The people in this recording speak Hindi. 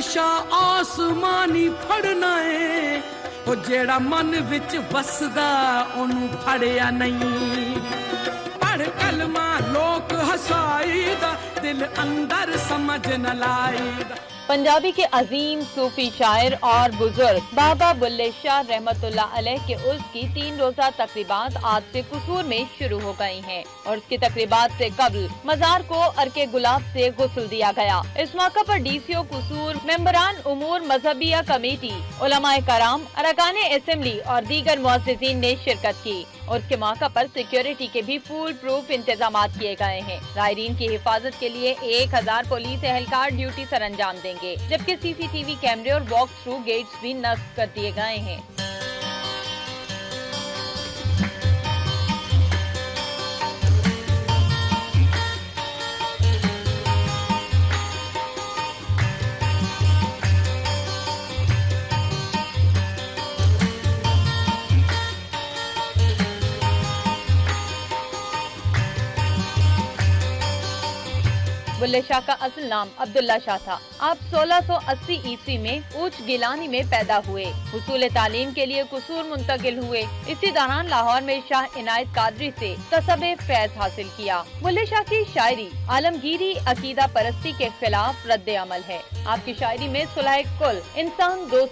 हमेशा आसमानी फड़ना है, ओ जेड़ा मन विच वसदा ओनू फड़िया नहीं। पढ़ कलमा लोक हसाईदा, दिल अंदर समझ न लाईदा। पंजाबी के अजीम सूफी शायर और बुजुर्ग बाबा बुल्ले शाह रहमतुल्लाह अलैह के उर्स की 3 रोजा तकरीबात आज से कुसूर में शुरू हो गई हैं और उसकी तकरीबात से कबल मजार को अर्के गुलाब से गुस्ल दिया गया। इस मौका पर डीसीओ कुसूर, मेंबरान उमूर मजहबिया कमेटी, उलमाए कराम, अरकाने असेंबली और दीगर मुअज्जिजीन ने शिरकत की और उसके मौका पर सिक्योरिटी के भी फुल प्रूफ इंतजाम किए गए हैं। ज़ायरीन की हिफाजत के लिए 1000 पुलिस एहलकार ड्यूटी सर अंजाम देंगे, जबकि सीसीटीवी कैमरे और वॉक थ्रू गेट्स भी नस्ब कर दिए गए हैं। बुल्ले शाह का असल नाम अब्दुल्ला शाह था। आप 1680 ईस्वी में ऊंच गिलानी में पैदा हुए। हुसूल तालीम के लिए कुसूर मुंतकिल हुए। इसी दौरान लाहौर में शाह इनायत कादरी से तसब्बे फैज हासिल किया। बुल्ले शाह की शायरी आलमगीरी अकीदा परस्ती के खिलाफ रद्द अमल है। आपकी शायरी में सुलह कुल, इंसान दोस्त